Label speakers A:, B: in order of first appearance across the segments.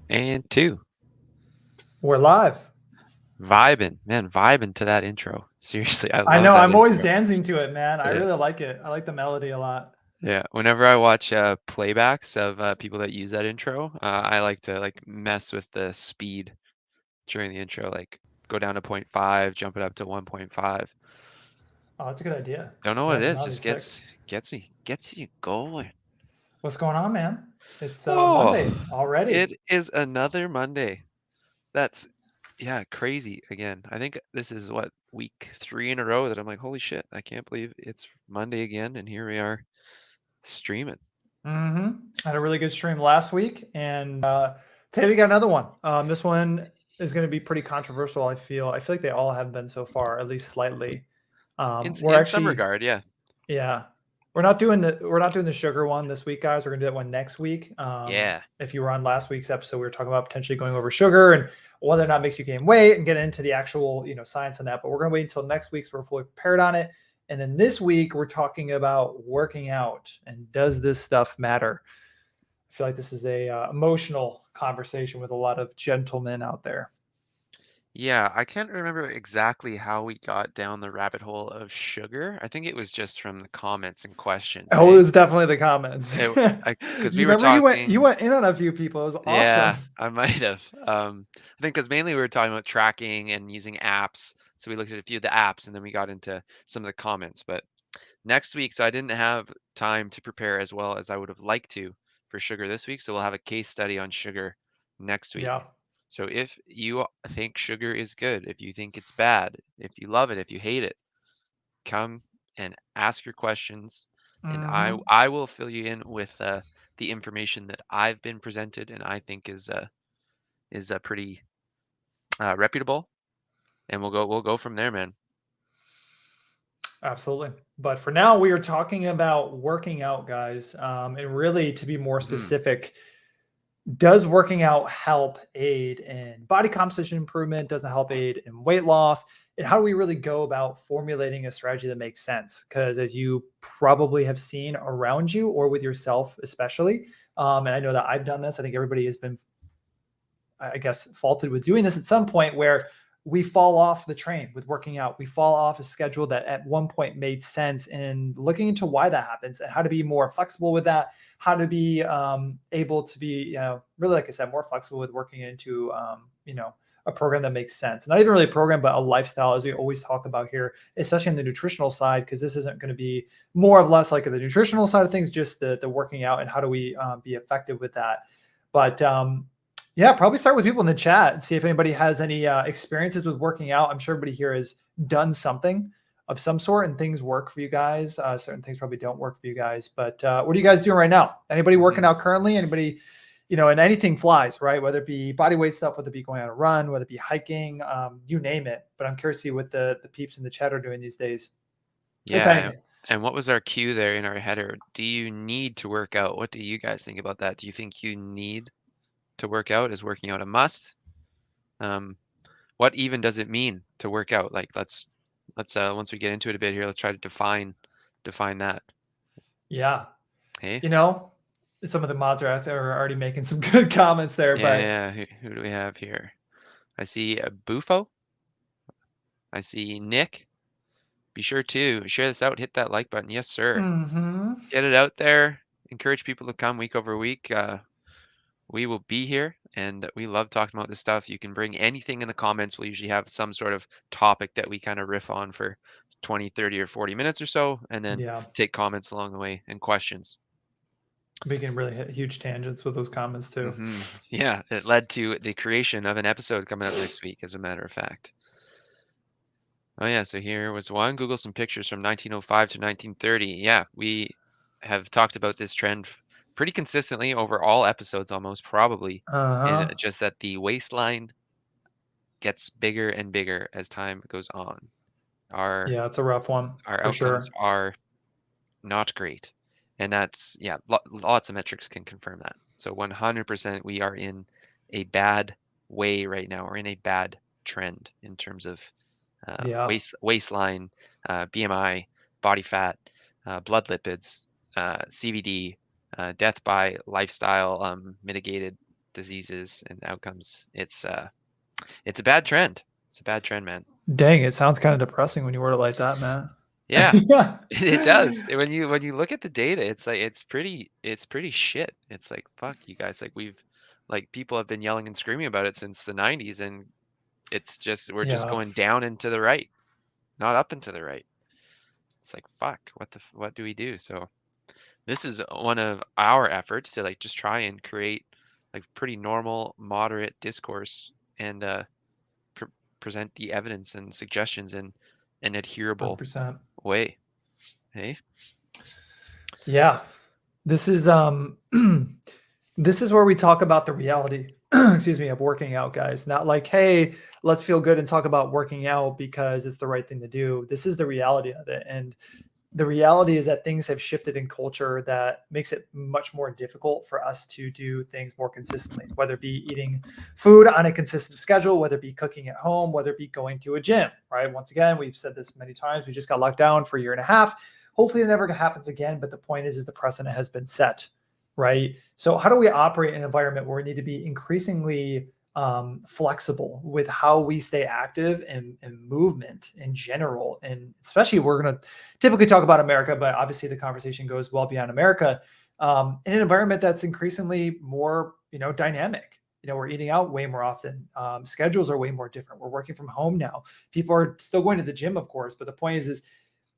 A: And two,
B: We're live.
A: vibing to that intro. Seriously, I
B: I
A: love
B: know.
A: that
B: I'm always
A: intro.
B: dancing to it, man. I
A: Yeah,
B: really like it. I like the melody a lot.
A: yeah. Whenever I watch playbacks of people that use that intro, I like to like mess with the speed during the intro, like go down to 0.5, jump it up to 1.5.
B: Oh, that's a good idea.
A: Don't know
B: I
A: what it
B: like the
A: is,
B: melody.
A: just
B: Sick.
A: gets you going.
B: What's going on, man? It's
A: Oh,
B: Monday already.
A: it is another Monday. That's yeah, crazy again. I think this is what week 3 in a row that I'm like, holy shit, I can't believe it's Monday again, and here we are streaming.
B: Mm-hmm. I had a really good stream last week, and today we got another one. This one is going to be pretty controversial. I feel. I feel like they all have been so far, at least slightly. We're
A: In some
B: actually,
A: regard, yeah.
B: yeah, we're not doing the sugar one this week, guys. We're gonna do that one next week.
A: Yeah.
B: If you were on last week's episode, we were talking about potentially going over sugar and whether or not it makes you gain weight and get into the actual science on that. But we're gonna wait until next week so we're fully prepared on it. And then this week we're talking about working out and does this stuff matter? I feel like this is a emotional conversation with a lot of gentlemen out there.
A: Yeah, I can't remember exactly how we got down the rabbit hole of sugar. I think it was just from the comments and questions,
B: Oh, it
A: hey?
B: was definitely the comments.
A: Because
B: You
A: we were
B: remember you
A: talking,
B: went in on a few people. It was awesome.
A: yeah, I might have. I think because mainly we were talking about tracking and using apps. So we looked at a few of the apps and then we got into some of the comments. But next week, so I didn't have time to prepare as well as I would have liked to for sugar this week. So we'll have a case study on sugar next week.
B: Yeah.
A: So if you think sugar is good, if you think it's bad, if you love it, if you hate it, come and ask your questions, and
B: Mm-hmm.
A: I will fill you in with the information that I've been presented and I think is pretty reputable, and we'll go from there, man.
B: Absolutely. But for now, we are talking about working out, guys. And really, to be more
A: Hmm.
B: specific, does working out help aid in body composition improvement? Does it help aid in weight loss? And how do we really go about formulating a strategy that makes sense? Because as you probably have seen around you or with yourself, especially, and I know that I've done this, I think everybody has been, I guess, faulted with doing this at some point where we fall off the train with working out. We fall off a schedule that at one point made sense, and looking into why that happens and how to be more flexible with that, how to be able to be, really, like I said, more flexible with working into, a program that makes sense. Not even really a program, but a lifestyle, as we always talk about here, especially in the nutritional side, because this isn't going to be more or less like the nutritional side of things, just the working out and how do we be effective with that. But yeah, probably start with people in the chat and see if anybody has any experiences with working out. I'm sure everybody here has done something of some sort and things work for you guys. Certain things probably don't work for you guys. But what are you guys doing right now? Anybody working out currently? Anybody, and anything flies, right? Whether it be body weight stuff, whether it be going on a run, whether it be hiking, you name it. But I'm curious to see what the peeps in the chat are doing these days, if
A: Yeah,
B: anything.
A: and what was our cue there in our header? Do you need to work out? What do you guys think about that? Do you think you need to work out? Is working out a must? Um, what even does it mean to work out? Like let's once we get into it a bit here, let's try to define that.
B: Yeah.
A: Hey?
B: You know, some of the mods are already making some good comments there,
A: Yeah,
B: but
A: yeah. Who do we have here? I see a Bufo. I see Nick. Be sure to share this out. Hit that like button. Yes, sir.
B: mm-hmm.
A: Get it out there. Encourage people to come week over week. We will be here, and we love talking about this stuff. You can bring anything in the comments. We'll usually have some sort of topic that we kind of riff on for 20, 30, or 40 minutes or so, and then
B: Yeah.
A: take comments along the way and questions.
B: We can really hit huge tangents with those comments too.
A: Yeah, it led to the creation of an episode coming up next week, as a matter of fact. Oh yeah, so here was one. Google some pictures from 1905 to 1930. Yeah, we have talked about this trend pretty consistently over all episodes almost, probably. And
B: Uh-huh.
A: just that the waistline gets bigger and bigger as time goes on. Our
B: Yeah, it's a rough one
A: our
B: for
A: outcomes
B: sure.
A: are not great. And that's, yeah, lots of metrics can confirm that. So 100% we are in a bad way right now. We're in a bad trend in terms of
B: Yeah.
A: waistline, BMI, body fat, blood lipids, CVD, death by lifestyle mitigated diseases and outcomes. It's a bad trend. It's a bad trend, man.
B: Dang, it sounds kind of depressing when you word it like that, man.
A: Yeah,
B: Yeah.
A: it does. When you look at the data, it's like it's pretty shit. It's like, fuck you guys. Like people have been yelling and screaming about it since the 90s, and it's just we're just
B: Yeah.
A: going down and to the right, not up and to the right. It's like, fuck, what do we do? So this is one of our efforts to like just try and create like pretty normal, moderate discourse and present the evidence and suggestions in an adherable
B: 100%.
A: way. Hey?
B: Yeah. This is this is where we talk about the reality, excuse me, of working out, guys. Not like, hey, let's feel good and talk about working out because it's the right thing to do. This is the reality of it. And the reality is that things have shifted in culture that makes it much more difficult for us to do things more consistently, whether it be eating food on a consistent schedule, whether it be cooking at home, whether it be going to a gym, right? Once again, we've said this many times. We just got locked down for a year and a half. Hopefully it never happens again. But the point is the precedent has been set, right? So how do we operate in an environment where we need to be increasingly flexible with how we stay active and movement in general? And especially we're going to typically talk about America, but obviously the conversation goes well beyond America, in an environment that's increasingly more, dynamic. We're eating out way more often. Schedules are way more different. We're working from home now. People are still going to the gym, of course, but the point is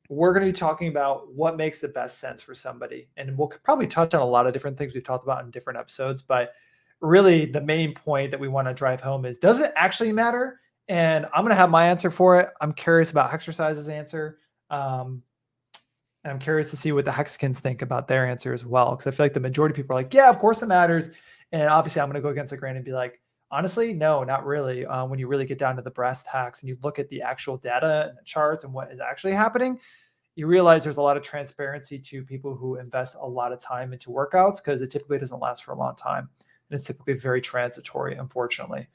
B: we're going to be talking about what makes the best sense for somebody. And we'll probably touch on a lot of different things we've talked about in different episodes, but really the main point that we want to drive home is, does it actually matter? And I'm going to have my answer for it. I'm curious about Exercise's answer. And I'm curious to see what the Hexicans think about their answer as well. Because I feel like the majority of people are like, yeah, of course it matters. And obviously I'm going to go against the grain and be like, honestly, no, not really. When you really get down to the brass tacks and you look at the actual data and the charts and what is actually happening, you realize there's a lot of transparency to people who invest a lot of time into workouts, because it typically doesn't last for a long time. And it's typically very transitory, unfortunately,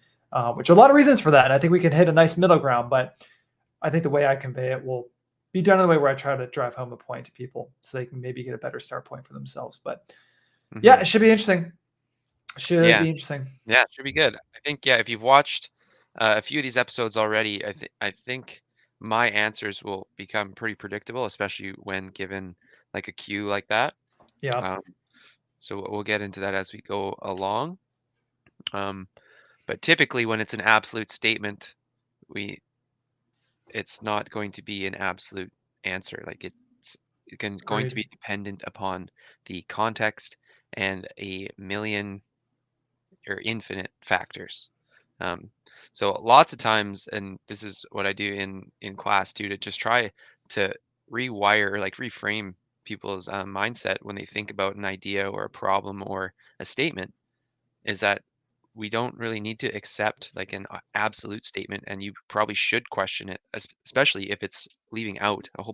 B: which are a lot of reasons for that. And I think we can hit a nice middle ground, but I think the way I convey it will be done in the way where I try to drive home a point to people so they can maybe get a better start point for themselves. But yeah, it should be interesting.
A: Yeah,
B: Be interesting.
A: yeah, it should be good. I think, yeah, if you've watched a few of these episodes already, I think my answers will become pretty predictable, especially when given like a cue like that.
B: Yeah.
A: Um, so we'll get into that as we go along. But typically when it's an absolute statement, it's not going to be an absolute answer. Like it's going to be dependent upon the context and a million or infinite factors. So lots of times, and this is what I do in class too, to just try to rewire, like reframe people's mindset when they think about an idea or a problem or a statement, is that we don't really need to accept like an absolute statement, and you probably should question it, especially if it's leaving out a whole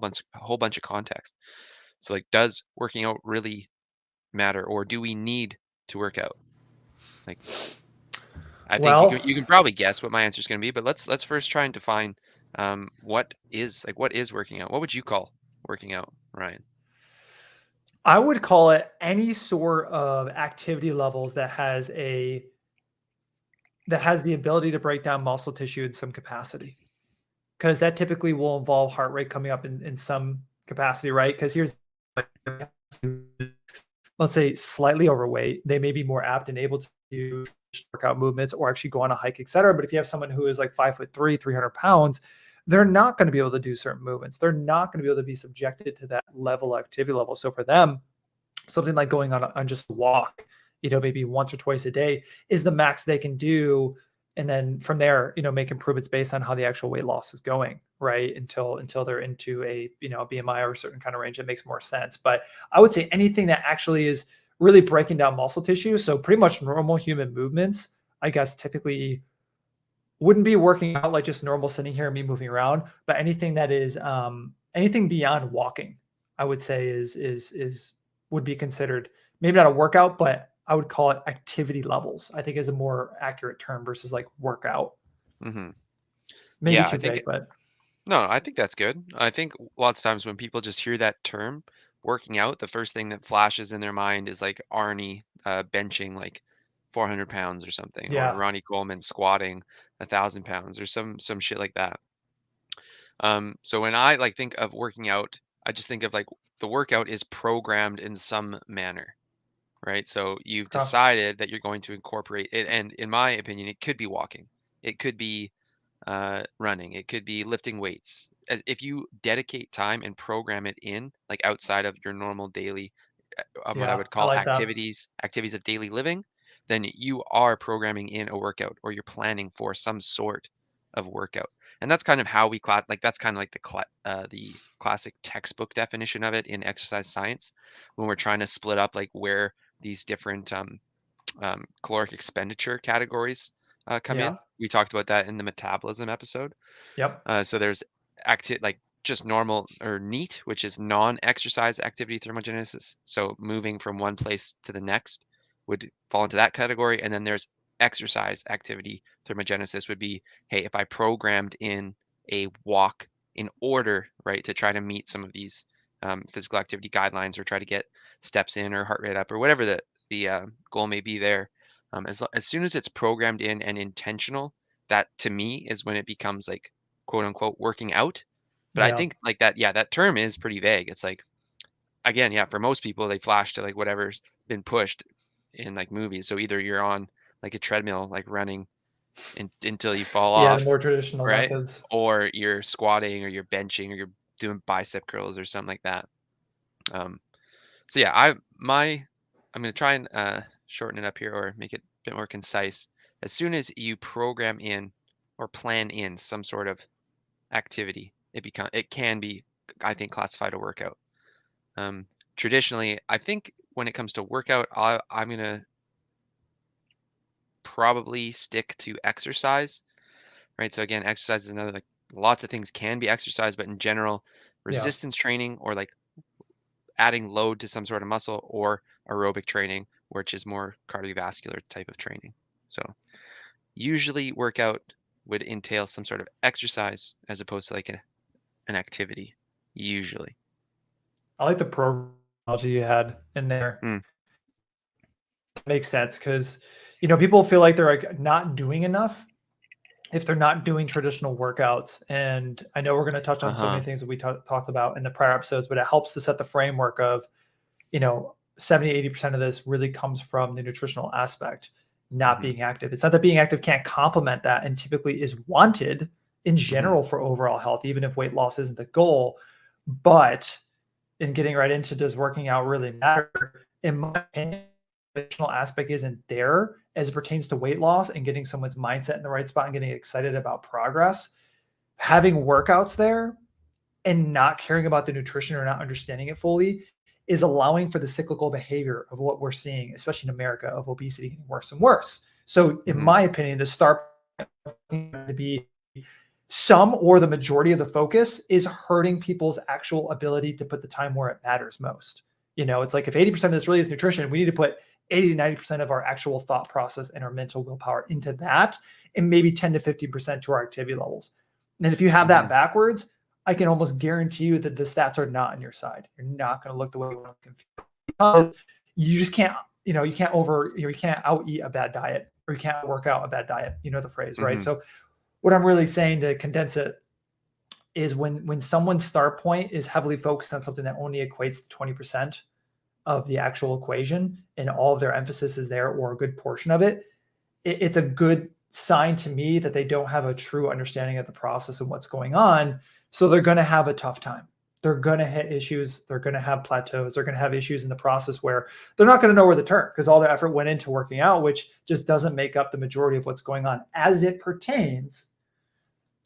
A: bunch of context. So like, does working out really matter, or do we need to work out? Like, I think you can probably guess what my answer is going to be, but let's first try and define what is working out. What would you call working out, Ryan?
B: I would call it any sort of activity levels that has the ability to break down muscle tissue in some capacity, because that typically will involve heart rate coming up in some capacity, right? Because here's, let's say, slightly overweight, they may be more apt and able to do workout movements or actually go on a hike, etc. But if you have someone who is like 5'3", 300 pounds, they're not going to be able to do certain movements. They're not going to be able to be subjected to that level of activity level. So for them, something like going on just a walk, maybe once or twice a day is the max they can do. And then from there, make improvements based on how the actual weight loss is going, right? Until they're into a, BMI or a certain kind of range that makes more sense. But I would say anything that actually is really breaking down muscle tissue. So pretty much normal human movements, I guess, technically wouldn't be working out, like just normal sitting here and me moving around, but anything that is anything beyond walking, I would say is would be considered maybe not a workout, but I would call it activity levels, I think, is a more accurate term versus like workout.
A: Mm-hmm.
B: Maybe
A: Yeah,
B: too big, but
A: no, I think that's good. I think lots of times when people just hear that term, working out, the first thing that flashes in their mind is like Arnie benching like 400 pounds or something, or
B: Yeah.
A: Ronnie Coleman squatting 1,000 pounds or some shit like that. So when I like think of working out, I just think of like the workout is programmed in some manner, right? So you've
B: Okay.
A: decided that you're going to incorporate it, and in my opinion, it could be walking, it could be running, it could be lifting weights. As if you dedicate time and program it in, like outside of your normal daily, of what I
B: Yeah.
A: would
B: I
A: call
B: like that.
A: activities of daily living, then you are programming in a workout, or you're planning for some sort of workout. And that's kind of how we class, like that's kind of like the classic textbook definition of it in exercise science, when we're trying to split up like where these different caloric expenditure categories come
B: Yeah.
A: in. We talked about that in the metabolism episode.
B: Yep.
A: So there's like just normal or NEAT, which is non-exercise activity thermogenesis. So moving from one place to the next would fall into that category. And then there's exercise activity thermogenesis would be, hey, if I programmed in a walk in order, right, to try to meet some of these physical activity guidelines, or try to get steps in or heart rate up or whatever the goal may be there. As soon as it's programmed in and intentional, that to me is when it becomes like quote unquote working out. But I
B: Yeah.
A: think like that, yeah, that term is pretty vague. It's like, again, yeah, for most people, they flash to like whatever's been pushed in like movies. So either you're on like a treadmill, like running until you fall
B: Yeah. The
A: off,
B: more traditional
A: right?
B: methods.
A: Or you're squatting, or you're benching, or you're doing bicep curls or something like that. Um, so yeah, I'm gonna try and shorten it up here, or make it a bit more concise. As soon as you program in or plan in some sort of activity, it can be, I think, classified a workout. Traditionally, I think when it comes to workout, I'm gonna probably stick to exercise, right? So again, exercise is another, like, lots of things can be exercise, but in general,
B: Yeah.
A: resistance training, or like adding load to some sort of muscle, or aerobic training, which is more cardiovascular type of training. So usually workout would entail some sort of exercise as opposed to like an activity, usually.
B: I like the program analogy you had in there.
A: Mm,
B: Makes sense because, people feel like they're like not doing enough if they're not doing traditional workouts. And I know we're going to touch on so
A: uh-huh.
B: many things that we talked about in the prior episodes, but it helps to set the framework of, 70, 80% of this really comes from the nutritional aspect, not
A: Hmm.
B: being active. It's not that being active can't complement that, and typically is wanted in
A: Hmm.
B: general for overall health, even if weight loss isn't the goal. But in getting right into, does working out really matter? In my opinion, the nutritional aspect isn't there as it pertains to weight loss and getting someone's mindset in the right spot and getting excited about progress. Having workouts there and not caring about the nutrition or not understanding it fully is allowing for the cyclical behavior of what we're seeing, especially in America, of obesity getting worse and worse. So, in
A: Hmm.
B: my opinion, the start to be some or the majority of the focus is hurting people's actual ability to put the time where it matters most. It's like if 80% of this really is nutrition, we need to put 80 to 90% of our actual thought process and our mental willpower into that, and maybe 10 to 15% to our activity levels. And if you have that
A: Hmm.
B: backwards, I can almost guarantee you that the stats are not on your side. You're not going to look the way you want to, because you just can't, you can't you can't out eat a bad diet, or you can't work out a bad diet. You know the phrase, right?
A: Hmm.
B: So what I'm really saying, to condense it, is when someone's start point is heavily focused on something that only equates to 20% of the actual equation, and all of their emphasis is there, or a good portion of it, it's a good sign to me that they don't have a true understanding of the process and what's going on. So they're going to have a tough time. They're going to hit issues. They're going to have plateaus. They're going to have issues in the process where they're not going to know where to turn, because all their effort went into working out, which just doesn't make up the majority of what's going on as it pertains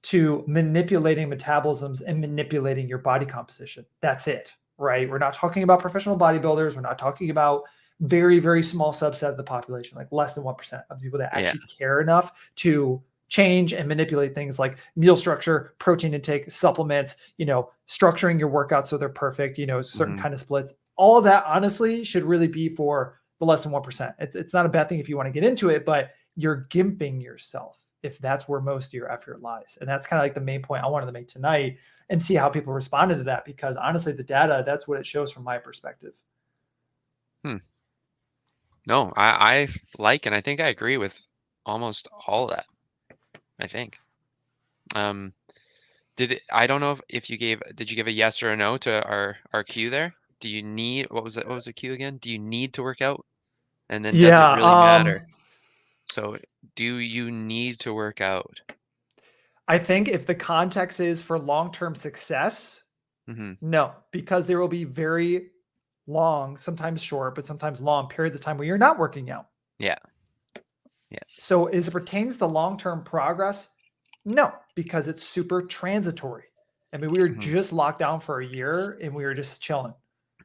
B: to manipulating metabolisms and manipulating your body composition. That's it, right? We're not talking about professional bodybuilders. We're not talking about very, very small subset of the population, like less than 1% of people that
A: Yeah.
B: actually care enough to change and manipulate things like meal structure, protein intake, supplements, structuring your workouts so they're perfect, certain
A: Hmm.
B: kind of splits. All of that honestly should really be for the less than 1%. It's not a bad thing if you want to get into it, but you're gimping yourself if that's where most of your effort lies. And that's kind of like the main point I wanted to make tonight, and see how people responded to that, because honestly, the data, that's what it shows from my perspective.
A: Hmm. No, I like, and I think I agree with almost all of that, I think. I don't know if you did you give a yes or a no to our cue there? Do you need, what was the cue again? Do you need to work out? And then does it
B: Yeah.
A: really matter? So do you need to work out?
B: I think if the context is for long-term success,
A: Mm-hmm.
B: no, because there will be very long, sometimes short, but sometimes long periods of time where you're not working out.
A: Yeah. Yeah.
B: So as it pertains to long-term progress, no, because it's super transitory. I mean, we were
A: Mm-hmm.
B: just locked down for a year and we were just chilling.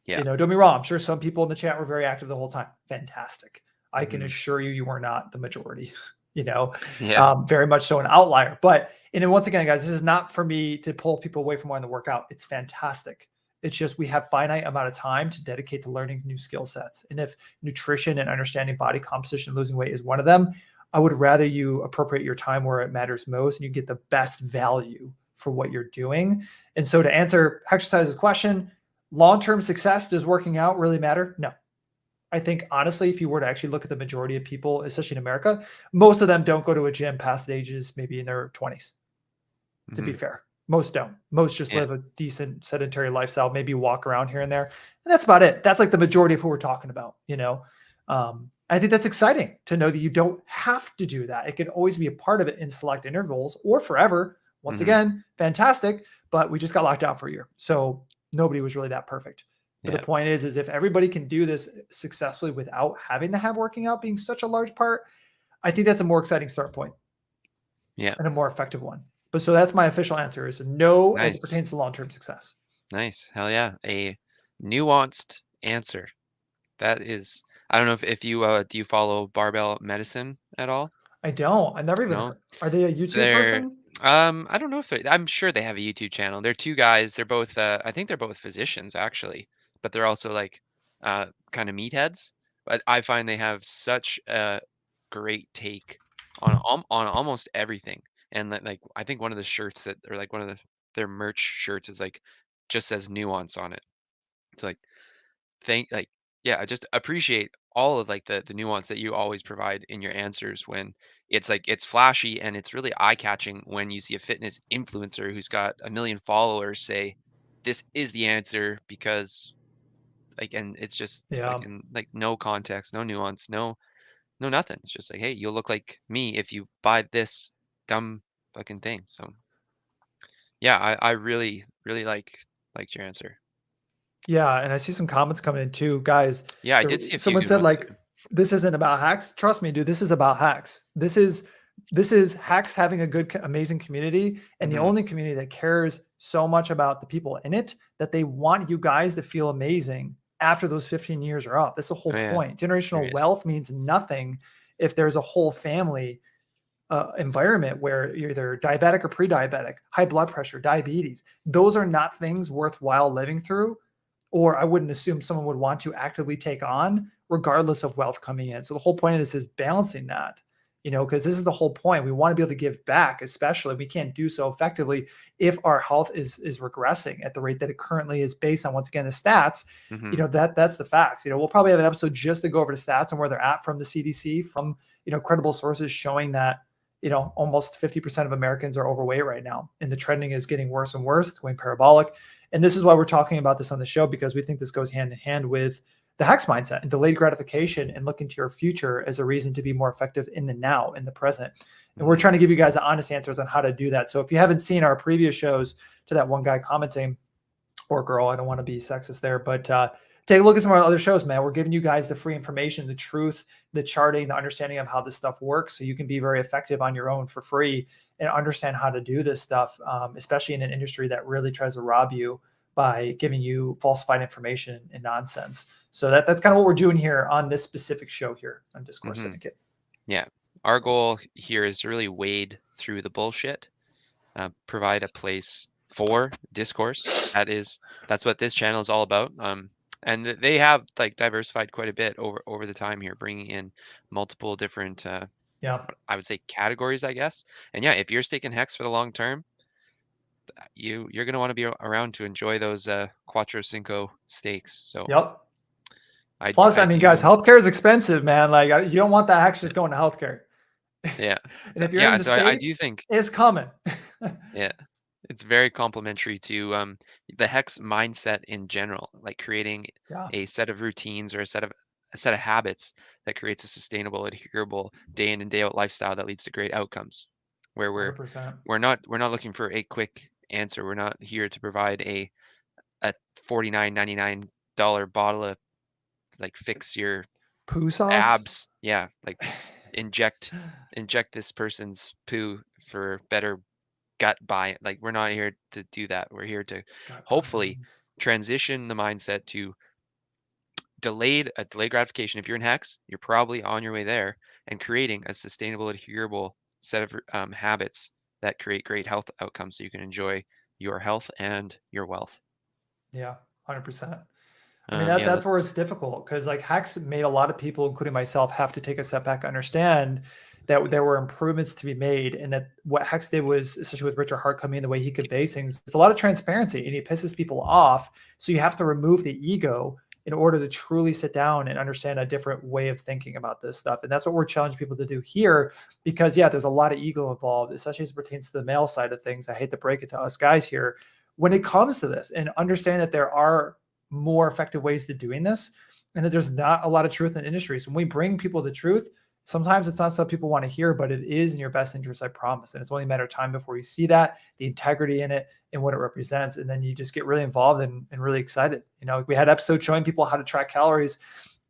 A: Yeah.
B: You know, don't be wrong. I'm sure some people in the chat were very active the whole time. Fantastic. I can
A: Mm-hmm.
B: assure you were not the majority, you know,
A: Yeah.
B: very much so an outlier. But, and then once again, guys, this is not for me to pull people away from wanting to work out. It's fantastic. It's just we have finite amount of time to dedicate to learning new skill sets. And if nutrition and understanding body composition, losing weight is one of them, I would rather you appropriate your time where it matters most and you get the best value for what you're doing. And so to answer Exercise's question, long-term success, does working out really matter? No. I think honestly, if you were to actually look at the majority of people, especially in America, most of them don't go to a gym past ages, maybe in their 20s, to be
A: Mm-hmm.
B: fair. Most don't. Most just
A: Yeah.
B: live a decent sedentary lifestyle, maybe walk around here and there. And that's about it. That's like the majority of who we're talking about, you know? I think that's exciting to know that you don't have to do that. It can always be a part of it in select intervals or forever. Once
A: Mm-hmm.
B: again, fantastic, but we just got locked down for a year. So nobody was really that perfect. But
A: Yeah.
B: the point is if everybody can do this successfully without having to have working out being such a large part, I think that's a more exciting start point
A: Yeah.
B: and a more effective one. But so that's my official answer is no as it
A: Nice.
B: pertains to long-term success.
A: Nice. Hell yeah. A nuanced answer. That is, I don't know if you do you follow Barbell Medicine at all?
B: I don't. I never even
A: No?
B: heard. Are they a YouTube
A: They're
B: person?
A: I don't know if I'm sure they have a YouTube channel. They're two guys. They're both I think they're both physicians actually, but they're also like kind of meatheads. But I find they have such a great take on almost everything. And like I think one of the shirts that, or like one of their merch shirts is like just says nuance on it. It's like like yeah, I just appreciate all of like the nuance that you always provide in your answers when it's like it's flashy and it's really eye-catching when you see a fitness influencer who's got a million followers say this is the answer because like, and it's just
B: Yeah.
A: fucking like no context, no nuance, no nothing. It's just like, hey, you'll look like me if you buy this dumb fucking thing. So yeah, I really liked your answer.
B: Yeah, and I see some comments coming in too. Guys,
A: Yeah, I did see a few
B: someone
A: good
B: said
A: ones
B: like
A: too.
B: this isn't about hacks. Trust me, dude, this is about hacks. This is hacks having a good amazing community and the
A: Hmm.
B: only community that cares so much about the people in it that they want you guys to feel amazing after those 15 years are up. That's the whole
A: Oh yeah,
B: point. Generational
A: serious.
B: wealth means nothing if there's a whole family environment where you're either diabetic or pre-diabetic, high blood pressure, diabetes. Those are not things worthwhile living through, or I wouldn't assume someone would want to actively take on, regardless of wealth coming in. So the whole point of this is balancing that, you know, because this is the whole point. We want to be able to give back, especially we can't do so effectively if our health is regressing at the rate that it currently is based on once again the stats. You
A: Hmm.
B: know, that's the facts. You know, we'll probably have an episode just to go over the stats and where they're at from the CDC, from credible sources showing that almost 50% of Americans are overweight right now. And the trending is getting worse and worse. It's going parabolic. And this is why we're talking about this on the show, because we think this goes hand in hand with the HEX mindset and delayed gratification and looking to your future as a reason to be more effective in the now, in the present. And we're
A: Hmm.
B: trying to give you guys honest answers on how to do that. So if you haven't seen our previous shows, to that one guy commenting, or girl, I don't want to be sexist there, but take a look at some of our other shows, man. We're giving you guys the free information, the truth, the charting, the understanding of how this stuff works, so you can be very effective on your own for free and understand how to do this stuff, especially in an industry that really tries to rob you by giving you falsified information and nonsense. So that's kind of what we're doing here on this specific show here on Discourse
A: Hmm.
B: Syndicate.
A: Yeah. Our goal here is to really wade through the bullshit, provide a place for discourse. That's what this channel is all about. And they have like diversified quite a bit over the time here, bringing in multiple different,
B: Yeah.
A: I would say categories, I guess. And yeah, if you're staking hex for the long term, you're gonna want to be around to enjoy those Cuatro Cinco stakes. So
B: Yep. Plus, I mean, guys,
A: do.
B: healthcare is expensive, man. Like, you don't want that hack just going to healthcare.
A: Yeah.
B: And
A: So
B: if you're in the
A: so I do
B: States,
A: think,
B: it's coming.
A: yeah, it's very complementary to the hex mindset in general, like creating
B: Yeah,
A: a set of routines or a set of habits that creates a sustainable, adherable day in and day out lifestyle that leads to great outcomes. Where
B: 100%.
A: we're not looking for a quick answer. We're not here to provide a $49.99 bottle of like fix your
B: Poo sauce?
A: abs. Yeah, like inject this person's poo for better gut buy. Like we're not here to do that. We're here to
B: Got
A: hopefully
B: buttons.
A: transition the mindset to delayed gratification. If you're in hex, you're probably on your way there, and creating a sustainable, adherable set of habits that create great health outcomes so you can enjoy your health and your wealth.
B: Yeah, 100%. I mean,
A: Yeah,
B: that's where
A: let's.
B: it's difficult because like hacks made a lot of people, including myself, have to take a step back, understand that there were improvements to be made, and that what Hex did was, especially with Richard Hart coming in, the way he conveys things, it's a lot of transparency, and he pisses people off. So you have to remove the ego in order to truly sit down and understand a different way of thinking about this stuff. And that's what we're challenging people to do here, because yeah, there's a lot of ego involved, especially as it pertains to the male side of things. I hate to break it to us guys here when it comes to this, and understand that there are more effective ways to doing this, and that there's not a lot of truth in industries. When we bring people the truth, sometimes it's not something people want to hear, but it is in your best interest, I promise. And it's only a matter of time before you see that, the integrity in it and what it represents. And then you just get really involved and really excited. You know, we had episodes showing people how to track calories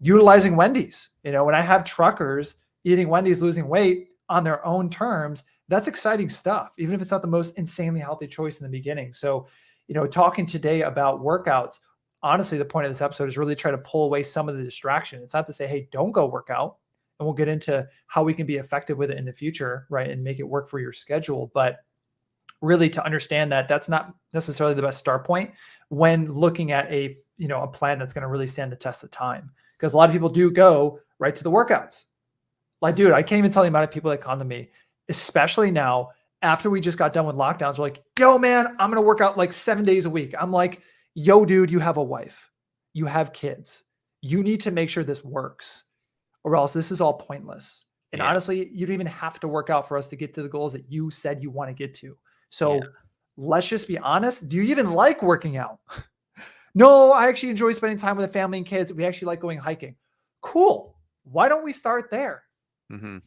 B: utilizing Wendy's. You know, when I have truckers eating Wendy's, losing weight on their own terms, that's exciting stuff, even if it's not the most insanely healthy choice in the beginning. So, you know, talking today about workouts, honestly, the point of this episode is really try to pull away some of the distraction. It's not to say, hey, don't go work out. And we'll get into how we can be effective with it in the future, right? And make it work for your schedule. But really to understand that that's not necessarily the best start point when looking at a, you know, a plan that's going to really stand the test of time. Because a lot of people do go right to the workouts. Like, dude, I can't even tell the amount of people that come to me, especially now after we just got done with lockdowns. They're like, yo, man, I'm going to work out like 7 days a week. I'm like, yo, dude, you have a wife, you have kids. You need to make sure this works, or else this is all pointless. And
A: Yeah,
B: honestly, you don't even have to work out for us to get to the goals that you said you want to get to.
A: yeah.
B: So let's just be honest. Do you even like working out? No, I actually enjoy spending time with the family and kids. We actually like going hiking. Cool. Why don't we start there?
A: Mm-hmm.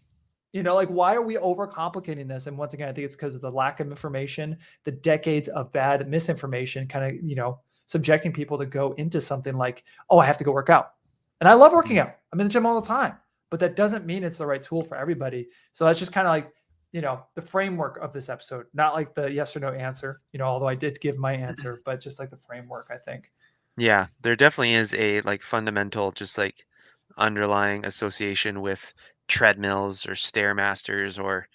B: You know, like, why are we overcomplicating this? And once again, I think it's because of the lack of information, the decades of bad misinformation, kind of, you know, subjecting people to go into something like, oh, I have to go work out. And I love working out. I'm in the gym all the time, but that doesn't mean it's the right tool for everybody. So that's just kind of like, you know, the framework of this episode, not like the yes or no answer, you know, although I did give my answer, but just like the framework, I think.
A: Yeah, there definitely is a like fundamental, just like underlying association with treadmills or stairmasters or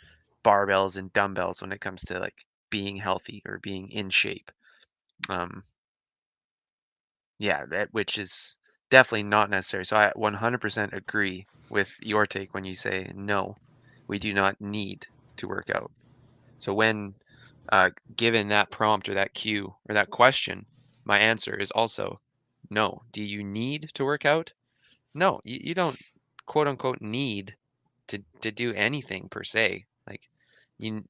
A: barbells and dumbbells when it comes to like being healthy or being in shape. Um, yeah, which is definitely not necessary. So I 100% agree with your take when you say no, we do not need to work out. So when given that prompt or that cue or that question, my answer is also no. Do you need to work out? No, you don't quote unquote need to do anything per se. Like you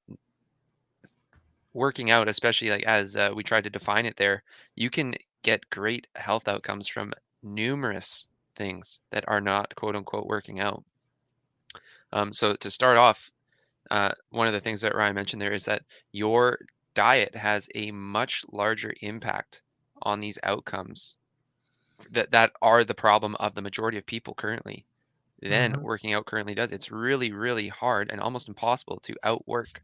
A: working out, especially like as we tried to define it there, you can get great health outcomes from numerous things that are not quote unquote working out. So to start off, one of the things that Ryan mentioned there is that your diet has a much larger impact on these outcomes that are the problem of the majority of people currently than
B: Mm-hmm.
A: working out currently does. It's really, really hard and almost impossible to outwork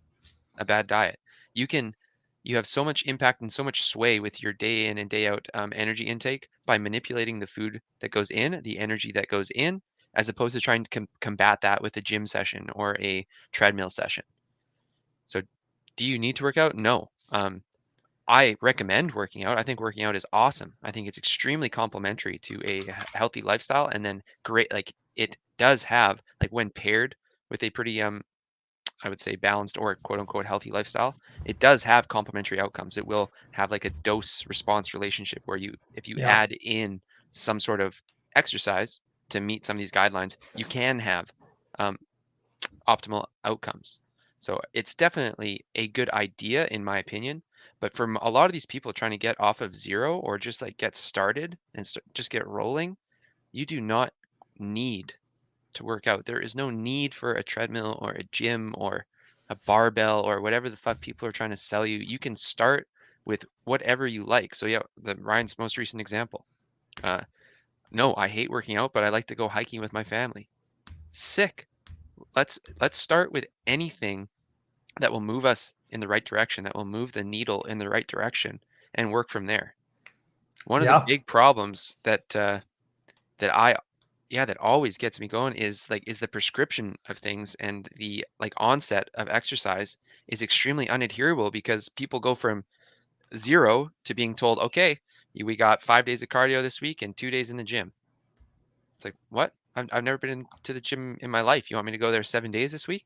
A: a bad diet. You can you have so much impact and so much sway with your day in and day out energy intake by manipulating the food that goes in, the energy that goes in, as opposed to trying to combat that with a gym session or a treadmill session. So, do you need to work out? No. I recommend working out. I think working out is awesome. I think it's extremely complementary to a healthy lifestyle, and then great. Like it does have like when paired with a pretty I would say balanced or quote unquote healthy lifestyle, it does have complementary outcomes. It will have like a dose response relationship where you if you
B: Yeah.
A: add in some sort of exercise to meet some of these guidelines, you can have optimal outcomes. So it's definitely a good idea, in my opinion. But for a lot of these people trying to get off of zero or just like get started and just get rolling, you do not need to work out. There is no need for a treadmill or a gym or a barbell or whatever the fuck people are trying to sell you. You can start with whatever you like. So yeah, Ryan's most recent example. No, I hate working out, but I like to go hiking with my family. Sick. Let's start with anything that will move us in the right direction, that will move the needle in the right direction, and work from there. One of the
B: Yeah.
A: big problems that that always gets me going is the prescription of things, and the onset of exercise is extremely unadherable because people go from zero to being told, okay, we got 5 days of cardio this week and 2 days in the gym. It's like, what? I've never been to the gym in my life. You want me to go there 7 days this week?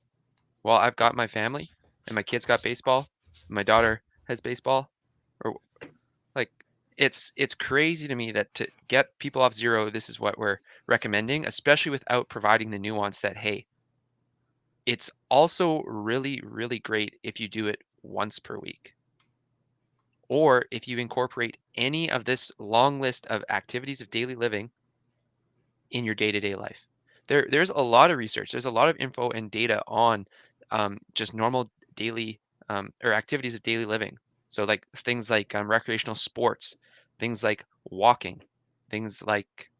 A: Well, I've got my family and my kids got baseball. My daughter has baseball. Or like it's crazy to me that to get people off zero, this is what we're recommending, especially without providing the nuance that, hey, it's also really, really great if you do it once per week. Or if you incorporate any of this long list of activities of daily living in your day-to-day life. There's a lot of research. There's a lot of info and data on just normal daily or activities of daily living. So like things like recreational sports, things like walking, things like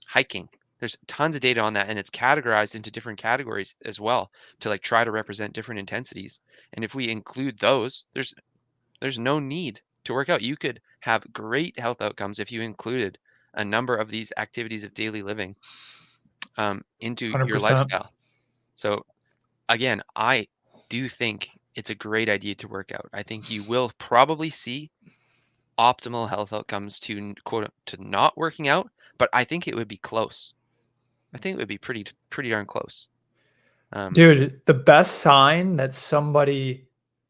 A: hiking. There's tons of data on that, and it's categorized into different categories as well to like try to represent different intensities. And if we include those, there's no need to work out. You could have great health outcomes if you included a number of these activities of daily living into your
B: 100%.
A: lifestyle. So again, I do think it's a great idea to work out. I think you will probably see optimal health outcomes to quote to not working out, but I think it would be close. I think it would be pretty darn close.
B: Dude, the best sign that somebody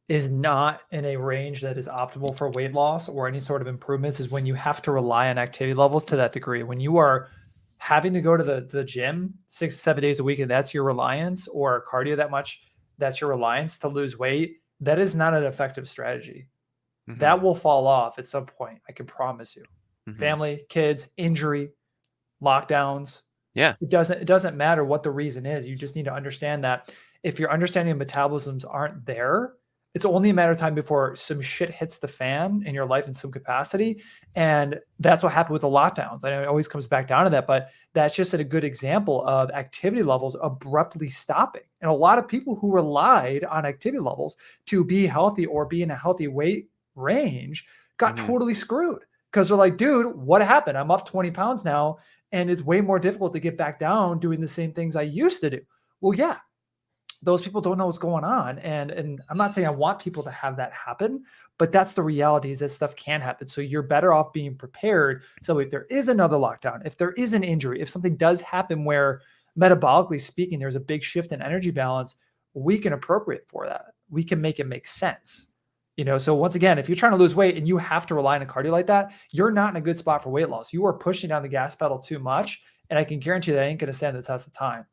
B: is not in a range that is optimal for weight loss or any sort of improvements is when you have to rely on activity levels to that degree. When you are having to go to the gym 6 to 7 days a week and that's your reliance, or cardio that much, that's your reliance to lose weight, that is not an effective strategy.
A: Mhm,
B: That will fall off at some point, I can promise you.
A: mhm.
B: Family, kids, injury, lockdowns,
A: Yeah.
B: it doesn't matter what the reason is. You just need to understand that if your understanding of metabolisms aren't there, it's only a matter of time before some shit hits the fan in your life in some capacity. And that's what happened with the lockdowns. I know it always comes back down to that, but that's just a good example of activity levels abruptly stopping. And a lot of people who relied on activity levels to be healthy or be in a healthy weight range got
A: Mhm.
B: totally screwed because they're like, dude, what happened? I'm up 20 pounds now and it's way more difficult to get back down doing the same things I used to do. Well, yeah, those people don't know what's going on. And I'm not saying I want people to have that happen, but that's the reality is that stuff can happen. So you're better off being prepared. So if there is another lockdown, if there is an injury, if something does happen where metabolically speaking, there's a big shift in energy balance, we can appropriate for that. We can make it make sense. So once again, if you're trying to lose weight and you have to rely on a cardio like that, you're not in a good spot for weight loss. You are pushing down the gas pedal too much. And I can guarantee that ain't going to stand the test of time.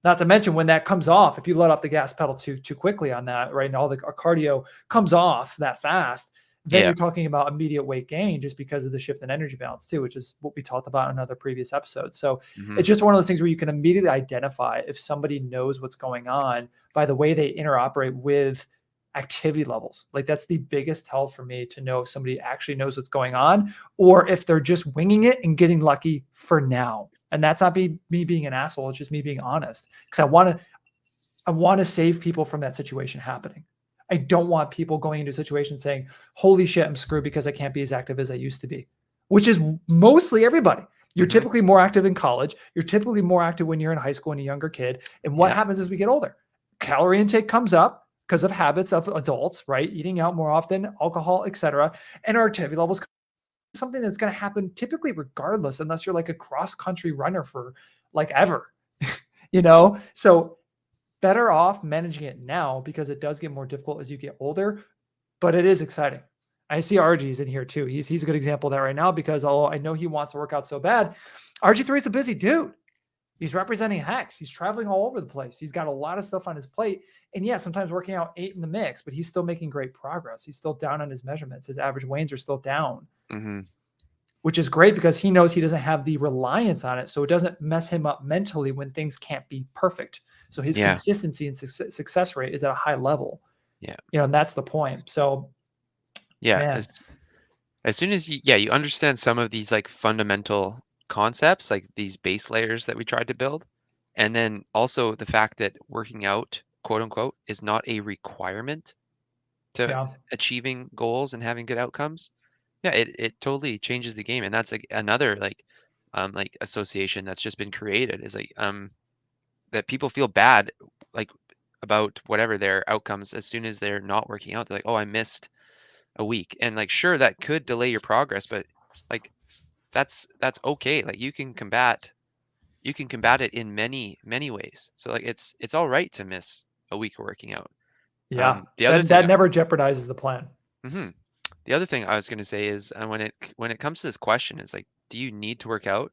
B: Not to mention when that comes off, if you let off the gas pedal too quickly on that, right? And all the cardio comes off that fast, then
A: Yeah.
B: you're talking about immediate weight gain just because of the shift in energy balance too, which is what we talked about in another previous episode. So
A: Mhm.
B: it's just one of those things where you can immediately identify if somebody knows what's going on by the way they interoperate with activity levels. Like that's the biggest tell for me to know if somebody actually knows what's going on or if they're just winging it and getting lucky for now. And that's not me being an asshole. It's just me being honest because I want to save people from that situation happening. I don't want people going into a situation saying, holy shit, I'm screwed because I can't be as active as I used to be, which is mostly everybody. You're
A: Mhm.
B: typically more active in college. You're typically more active when you're in high school and a younger kid. And what
A: Yeah.
B: happens as we get older? Calorie intake comes up because of habits of adults, right? Eating out more often, alcohol, etc. And our activity levels, something that's going to happen typically regardless, unless you're like a cross country runner for like ever, So better off managing it now because it does get more difficult as you get older, but it is exciting. I see RG's in here too. He's a good example of that right now, because although I know he wants to work out so bad, RG3 is a busy dude. He's representing Hex. He's traveling all over the place. He's got a lot of stuff on his plate. And yeah, sometimes working out 8 in the mix, but he's still making great progress. He's still down on his measurements. His average wains are still down, which is great because he knows he doesn't have the reliance on it. So it doesn't mess him up mentally when things can't be perfect. So his consistency and success rate is at a high level.
A: Yeah.
B: And that's the point. So
A: yeah, as soon as you understand some of these like fundamental concepts, like these base layers that we tried to build, and then also the fact that working out, quote unquote, is not a requirement to achieving goals and having good outcomes. Yeah, it totally changes the game. And that's like another like association that's just been created, is like that people feel bad like about whatever their outcomes as soon as they're not working out. They're like, oh, I missed a week. And like, sure, that could delay your progress, but like that's okay. Like you can combat it in many ways. So like it's all right to miss a week of working out.
B: Yeah.
A: The other thing
B: that never jeopardizes the plan.
A: The other thing I was going to say is when it comes to this question, is like, do you need to work out?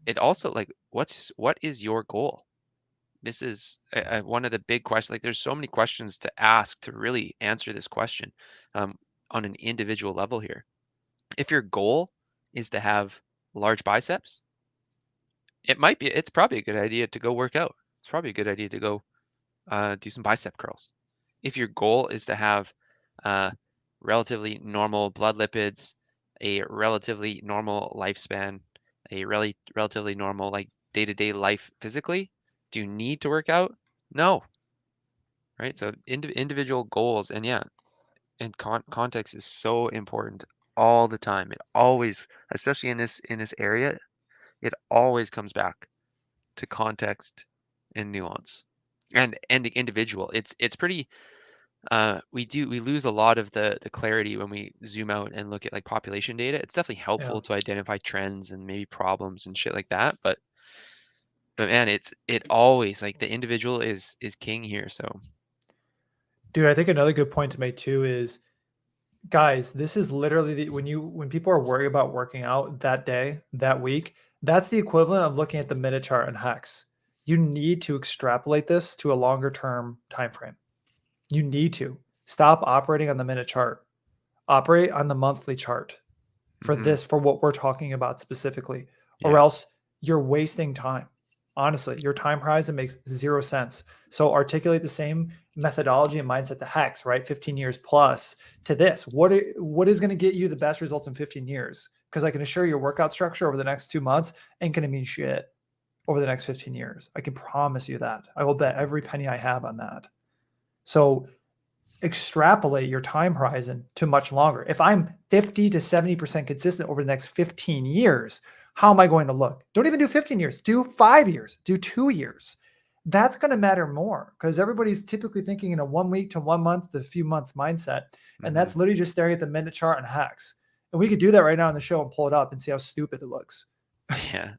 A: It also like, what is your goal? This is one of the big questions. Like there's so many questions to ask to really answer this question on an individual level here. If your goal is to have large biceps, it's probably a good idea to go work out. It's probably a good idea to go do some bicep curls. If your goal is to have relatively normal blood lipids, a relatively normal lifespan, a relatively normal like day-to-day life physically, do you need to work out? No. Right? So individual goals, and context is so important all the time. It always, especially in this area, it always comes back to context and nuance and the individual. It's pretty we lose a lot of the clarity when we zoom out and look at like population data. It's definitely helpful to identify trends and maybe problems and shit like that, but man, it always like the individual is king here. So
B: dude, I think another good point to make too is, guys, this is literally when people are worried about working out that day, that week, that's the equivalent of looking at the minute chart in Hex. You need to extrapolate this to a longer term time frame. You need to stop operating on the minute chart. Operate on the monthly chart for for what we're talking about specifically, or else you're wasting time. Honestly, your time horizon makes zero sense. So articulate the same methodology and mindset to Hex, right? 15 years plus to this. What is going to get you the best results in 15 years? Because I can assure your workout structure over the next 2 months ain't going to mean shit over the next 15 years. I can promise you that. I will bet every penny I have on that. So extrapolate your time horizon to much longer. If I'm 50 to 70% consistent over the next 15 years, how am I going to look? Don't even do 15 years, do 5 years, do 2 years. That's going to matter more because everybody's typically thinking in a 1 week to 1 month to few month mindset. And that's literally just staring at the minute chart and Hex. And we could do that right now on the show and pull it up and see how stupid it looks.
A: Yeah.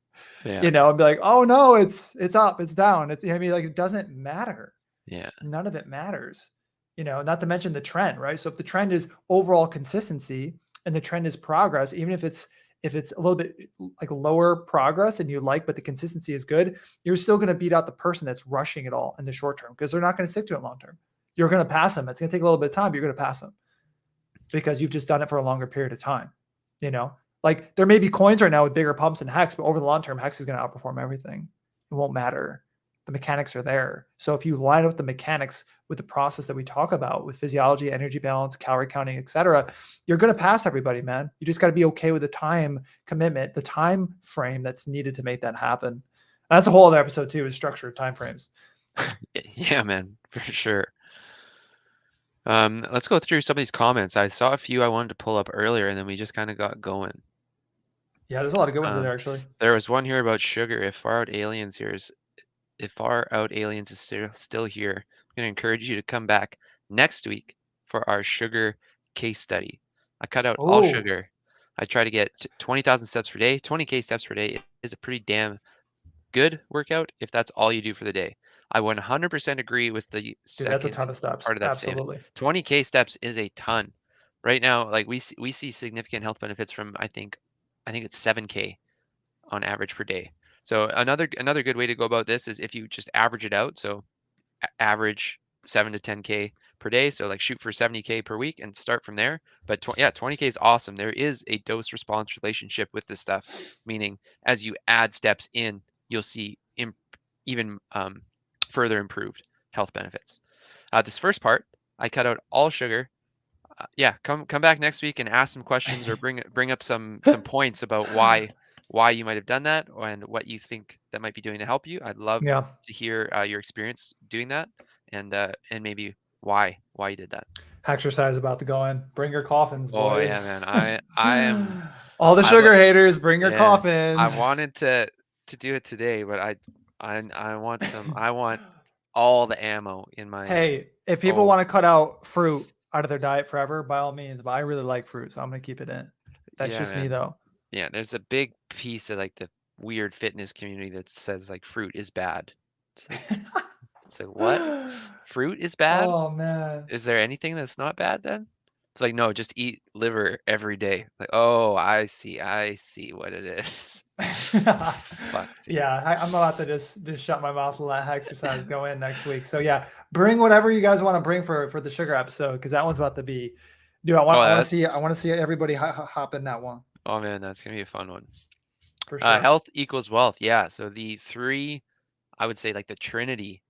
B: And be like, oh no, it's up, it's down. Like it doesn't matter.
A: Yeah.
B: None of it matters. Not to mention the trend, right? So if the trend is overall consistency and the trend is progress, even if it's a little bit like lower progress and but the consistency is good, you're still going to beat out the person that's rushing it all in the short term because they're not going to stick to it long term. You're going to pass them. It's going to take a little bit of time, but you're going to pass them because you've just done it for a longer period of time. Like there may be coins right now with bigger pumps than Hex, but over the long term, Hex is going to outperform everything. It won't matter. The mechanics are there. So if you line up the mechanics with the process that we talk about with physiology, energy balance, calorie counting, etc., you're going to pass everybody, man. You just got to be okay with the time commitment, the time frame that's needed to make that happen. And that's a whole other episode too, is structured time frames.
A: Yeah, man, for sure. Let's go through some of these comments. I saw a few I wanted to pull up earlier, and then we just kind of got going.
B: Yeah, there's a lot of good ones in there, actually.
A: There was one here about sugar. If Far Out Aliens is still here, I'm going to encourage you to come back next week for our sugar case study. I cut out all sugar. I try to get 20,000 steps per day. 20K steps per day is a pretty damn good workout if that's all you do for the day. I 100% agree with the second
B: that's a ton of steps.
A: part of that
B: Absolutely.
A: statement. 20K steps is a ton, right now, like we see significant health benefits from I think it's 7K on average per day. So another good way to go about this is if you just average it out. So average 7 to 10K per day. So like shoot for 70K per week and start from there. But 20K is awesome. There is a dose response relationship with this stuff, meaning as you add steps in, you'll see even further improved health benefits. This first part, I cut out all sugar. Yeah, come back next week and ask some questions or bring up some points about why you might have done that and what you think that might be doing to help you. I'd love
B: Yeah.
A: to hear your experience doing that and maybe why you did that.
B: Exercise about to go in. Bring your coffins,
A: Oh
B: boys.
A: yeah, man. I am
B: all the sugar haters. Bring your
A: yeah,
B: coffins.
A: I wanted to do it today, but I want I want all the ammo in my.
B: Hey, if people want to cut out fruit out of their diet forever, by all means. But I really like fruit, so I'm gonna keep it in. That's
A: Yeah,
B: just me
A: man.
B: though.
A: Yeah, there's a big piece of like the weird fitness community that says like fruit is bad. It's like what? Fruit is bad?
B: Oh man.
A: Is there anything that's not bad then? It's like no, just eat liver every day. Like, oh, I see what it is. Fuck.
B: Yeah, I'm about to just shut my mouth and let exercise go in next week. So yeah, bring whatever you guys want to bring for the sugar episode because that one's about to be. Dude, I want to see everybody hop in that one.
A: Oh man, that's gonna be a fun one.
B: For sure.
A: Health equals wealth. Yeah. So the three, I would say like the trinity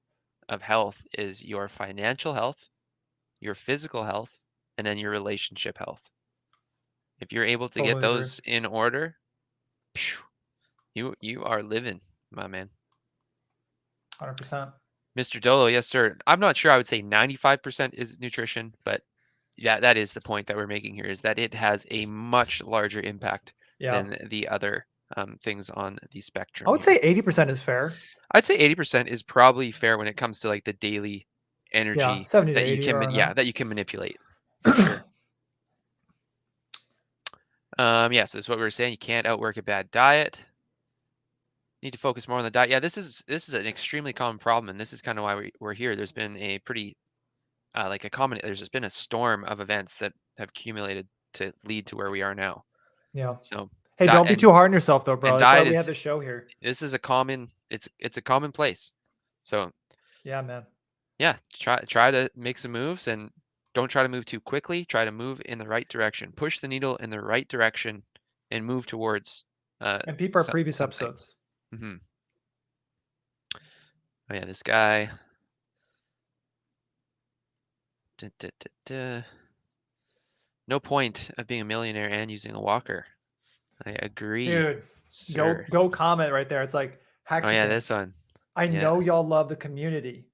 A: of health is your financial health, your physical health, and then your relationship health. If you're able to get those in order, you are living, my man.
B: 100%.
A: Mr. Dolo, yes, sir. I'm not sure I would say 95% is nutrition, but yeah, that is the point that we're making here is that it has a much larger impact than the other things on the spectrum.
B: I would say 80% is fair.
A: I'd say 80% is probably fair when it comes to like the daily energy
B: 70
A: that
B: to 80
A: you can that you can manipulate for sure. Yeah, so that's what we were saying. You can't outwork a bad diet. Need to focus more on the diet. Yeah, this is an extremely common problem, and this is kind of why we're here. There's been a pretty there's just been a storm of events that have accumulated to lead to where we are now.
B: Yeah.
A: So
B: hey, don't be too hard on yourself though, bro. That's why we have the show here.
A: This is a common. It's a common place. So
B: yeah, man.
A: Yeah, try to make some moves and don't try to move too quickly. Try to move in the right direction. Push the needle in the right direction and move towards.
B: And peep our previous episodes.
A: Mm-hmm. Oh yeah, this guy. No point of being a millionaire and using a walker. I agree.
B: Dude,
A: sir.
B: Go comment right there. It's like Hexicans.
A: Oh yeah, this one.
B: I know y'all love the community,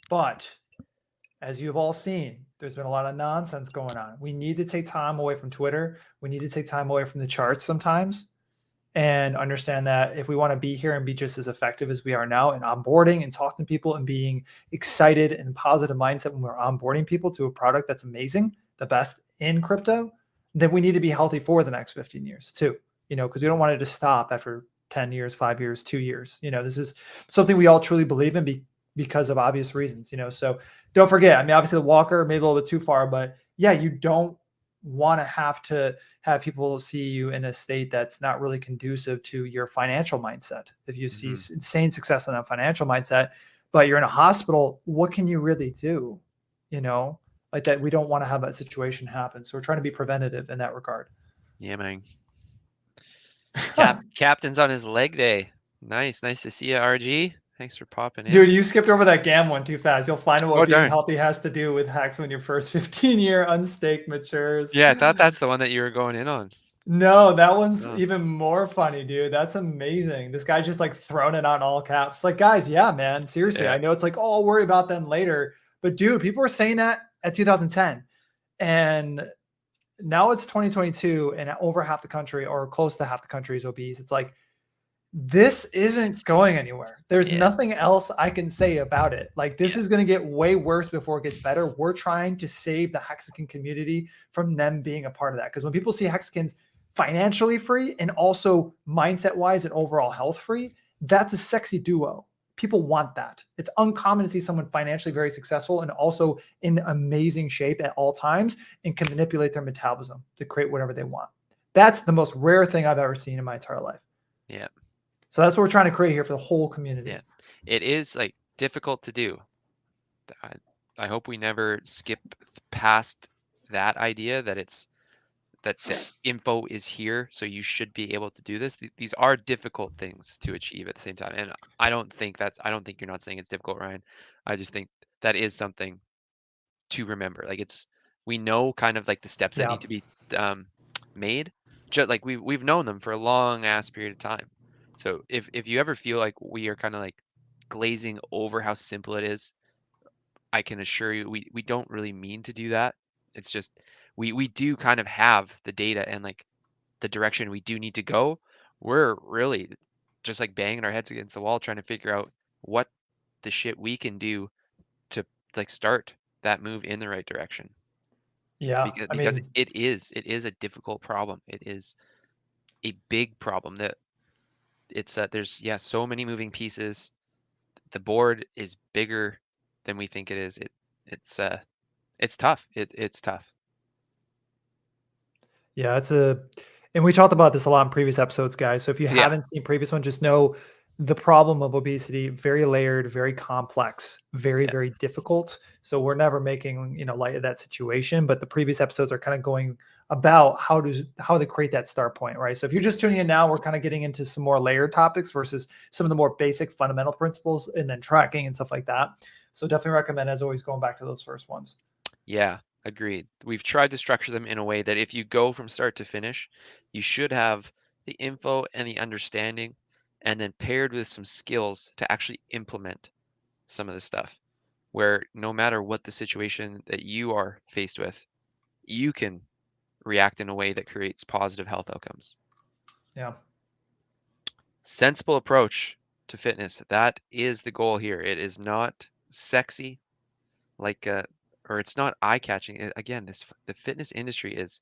B: but as you've all seen, there's been a lot of nonsense going on. We need to take time away from Twitter. We need to take time away from the charts sometimes and understand that if we want to be here and be just as effective as we are now and onboarding and talking to people and being excited and positive mindset when we're onboarding people to a product that's amazing, the best in crypto, then we need to be healthy for the next 15 years too, because we don't want it to stop after 10 years, 5 years, 2 years. This is something we all truly believe in because of obvious reasons, so don't forget, obviously the walker maybe a little bit too far, but yeah, you don't want to have people see you in a state that's not really conducive to your financial mindset. If you see insane success in that financial mindset, but you're in a hospital, what can you really do? Like that, we don't want to have that situation happen. So we're trying to be preventative in that regard.
A: Yeah, man. Captain's on his leg day. Nice to see you, RG. Thanks for popping in.
B: Dude, you skipped over that GAM one too fast. You'll find out what being healthy has to do with Hex when your first 15-year unstaked matures.
A: Yeah, I thought that's the one that you were going in on.
B: No, that one's even more funny, dude. That's amazing. This guy's just like throwing it on all caps. Like, guys, yeah, man. Seriously, I know it's like, oh, I'll worry about that later. But dude, people were saying that at 2010. And now it's 2022 and over half the country or close to half the country is obese. It's like, this isn't going anywhere. There's nothing else I can say about it. Like this is going to get way worse before it gets better. We're trying to save the Hexican community from them being a part of that. Because when people see Hexicans financially free and also mindset wise and overall health free, that's a sexy duo. People want that. It's uncommon to see someone financially very successful and also in amazing shape at all times and can manipulate their metabolism to create whatever they want. That's the most rare thing I've ever seen in my entire life.
A: Yeah.
B: So that's what we're trying to create here for the whole community.
A: Yeah. It is like difficult to do. I hope we never skip past that idea that that the info is here, so you should be able to do this. These are difficult things to achieve at the same time. And I don't think you're not saying it's difficult, Ryan. I just think that is something to remember. Like we know kind of like the steps that
B: Yeah.
A: need to be made. Just like we've known them for a long ass period of time. So if you ever feel like we are kind of like glazing over how simple it is, I can assure you we don't really mean to do that. It's just we do kind of have the data and like the direction we do need to go. We're really just like banging our heads against the wall trying to figure out what the shit we can do to like start that move in the right direction.
B: Yeah.
A: Because it is a difficult problem. It is a big problem that it's there's so many moving pieces. The board is bigger than we think it is. It's tough. It's tough.
B: Yeah, and we talked about this a lot in previous episodes, guys. So if you
A: Yeah.
B: haven't seen previous one, just know the problem of obesity, very layered, very complex, very,
A: Yeah.
B: very difficult. So we're never making, light of that situation, but the previous episodes are kind of going about how to create that start point, right? So if you're just tuning in now, we're kind of getting into some more layered topics versus some of the more basic fundamental principles and then tracking and stuff like that. So definitely recommend, as always, going back to those first ones.
A: Yeah, agreed. We've tried to structure them in a way that if you go from start to finish, you should have the info and the understanding, and then paired with some skills to actually implement some of the stuff, where no matter what the situation that you are faced with, you can react in a way that creates positive health outcomes.
B: Yeah.
A: Sensible approach to fitness. That is the goal here. It is not sexy like or it's not eye-catching. Again, the fitness industry it's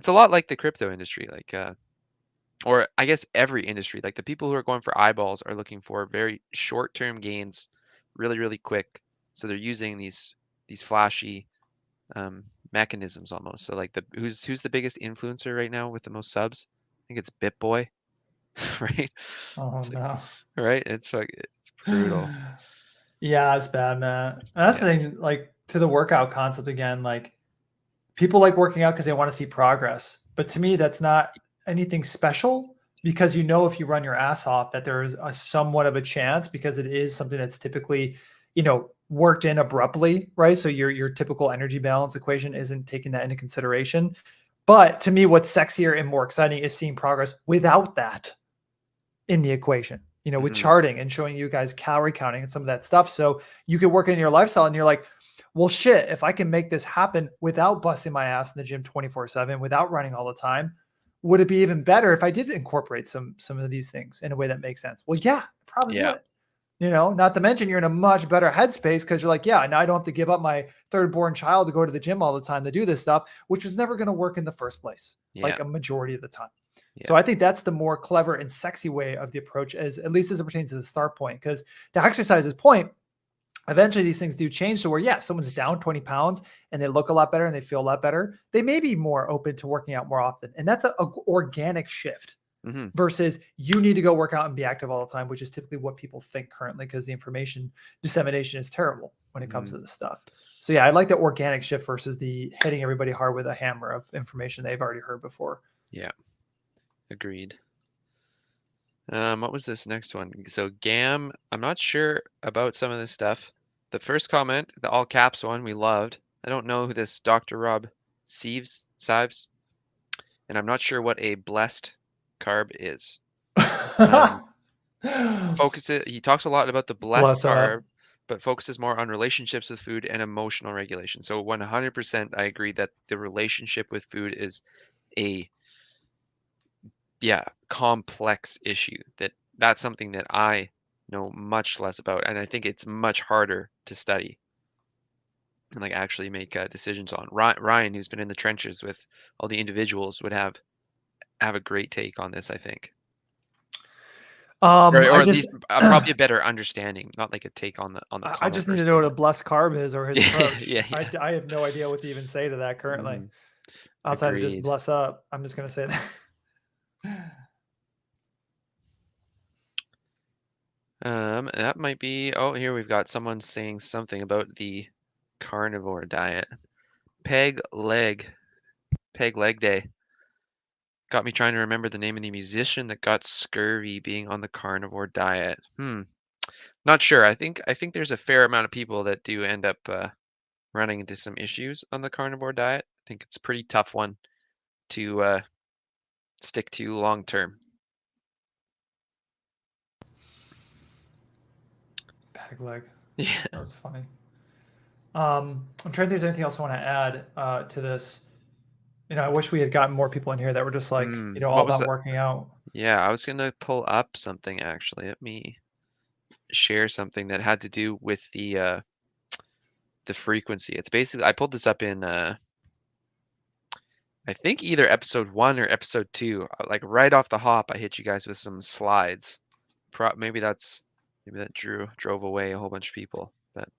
A: a lot like the crypto industry, like or I guess every industry. Like the people who are going for eyeballs are looking for very short-term gains, really, really quick. So they're using these flashy mechanisms almost. So like who's the biggest influencer right now with the most subs? I think it's BitBoy, right?
B: Oh
A: It's like,
B: no.
A: right? It's brutal.
B: Yeah, it's bad, man. And that's
A: Yeah.
B: the thing, like to the workout concept again, like people like working out because they want to see progress. But to me, that's not anything special because if you run your ass off that there is a somewhat of a chance because it is something that's typically, worked in abruptly, right? So your typical energy balance equation isn't taking that into consideration. But to me, what's sexier and more exciting is seeing progress without that in the equation, with charting and showing you guys calorie counting and some of that stuff. So you can work in your lifestyle and you're like, well, shit, if I can make this happen without busting my ass in the gym 24/7, without running all the time, would it be even better if I did incorporate some of these things in a way that makes sense? Well, yeah, probably
A: Yeah.
B: would. Not to mention you're in a much better headspace because you're like, yeah, now I don't have to give up my third born child to go to the gym all the time to do this stuff, which was never going to work in the first place, like
A: Yeah.
B: a majority of the time.
A: Yeah.
B: So I think that's the more clever and sexy way of the approach, at least as it pertains to the start point. Because to exercise's point, eventually these things do change to where, yeah, if someone's down 20 pounds and they look a lot better and they feel a lot better, they may be more open to working out more often. And that's a organic shift versus you need to go work out and be active all the time, which is typically what people think currently because the information dissemination is terrible when it comes to this stuff. So yeah, I like the organic shift versus the hitting everybody hard with a hammer of information they've already heard before.
A: Yeah. Agreed. What was this next one? So Gam, I'm not sure about some of this stuff. The first comment, the all caps one, we loved. I don't know who this Dr. Rob Sives, and I'm not sure what a blessed carb is. He talks a lot about the blessed carb, but focuses more on relationships with food and emotional regulation. So 100% I agree that the relationship with food is a complex issue that's something that I know much less about, and I think it's much harder to study and like actually make decisions on. Ryan, who's been in the trenches with all the individuals, would have a great take on this, I think.
B: I
A: or at
B: just
A: least probably a better understanding, not like a take on the
B: I just need
A: comic
B: to
A: verse
B: know
A: thing.
B: what a blessed carb is or his approach.
A: Yeah, yeah.
B: I have no idea what to even say to that currently,
A: Mhm.
B: outside of just
A: Agreed.
B: bless up. I'm just gonna say that.
A: That might be. Oh, here we've got someone saying something about the carnivore diet. Peg leg, peg leg day. Got me trying to remember the name of the musician that got scurvy being on the carnivore diet. Not sure. I think there's a fair amount of people that do end up running into some issues on the carnivore diet. I think it's a pretty tough one to stick to long term.
B: Peg leg.
A: Yeah.
B: That was funny. I'm trying to think if there's anything else I want to add to this. I wish we had gotten more people in here that were just like, all
A: What was
B: about
A: that?
B: working out.
A: Yeah, I was gonna pull up something actually. Let me share something that had to do with the frequency. It's basically I pulled this up in I think either episode 1 or episode 2. Like right off the hop, I hit you guys with some slides. Maybe that drove away a whole bunch of people. But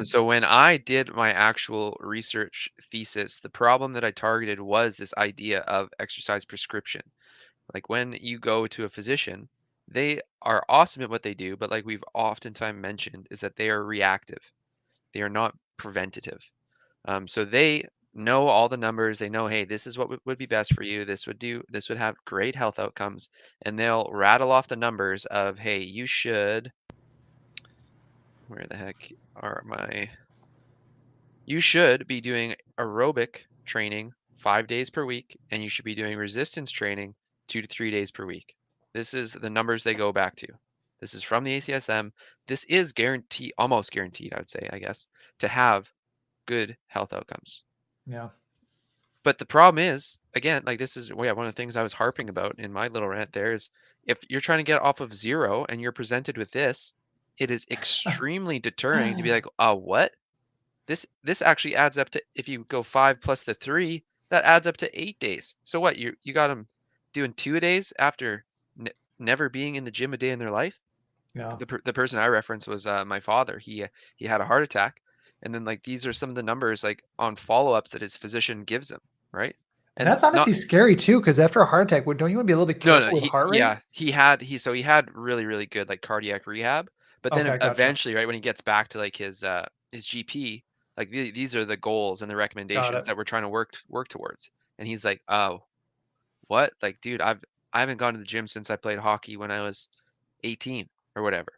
A: so when I did my actual research thesis, the problem that I targeted was this idea of exercise prescription. Like when you go to a physician, they are awesome at what they do, but like we've oftentimes mentioned, is that they are reactive. They are not preventative. So they know all the numbers. They know, hey, this is what would be best for you. This would have great health outcomes. And they'll rattle off the numbers of, hey, you should, where the heck are you should be doing aerobic training 5 days per week, and you should be doing resistance training 2 to 3 days per week. This is the numbers they go back to. This is from the ACSM. This is almost guaranteed, I would say, I guess, to have good health outcomes.
B: Yeah.
A: But the problem is, again, like this is one of the things I was harping about in my little rant there is if you're trying to get off of 0 and you're presented with this, it is extremely deterring to be like, oh, what? This actually adds up to, if you go 5 plus the 3, that adds up to 8 days. So what, you got them doing 2 days after never being in the gym a day in their life?
B: Yeah.
A: The person I referenced was my father. He had a heart attack, and then like these are some of the numbers like on follow-ups that his physician gives him, right?
B: And
A: And
B: that's
A: not
B: honestly scary too, because after a heart attack, don't you want to be a little bit
A: no,
B: careful with heart rate?
A: yeah, he had really really good like cardiac rehab, but then
B: Okay, gotcha.
A: eventually, right when he gets back to like his GP, like these are the goals and the
B: Got
A: recommendations
B: it.
A: that we're trying to work towards. And he's like, oh, what? Like, dude, I haven't gone to the gym since I played hockey when I was 18 or whatever.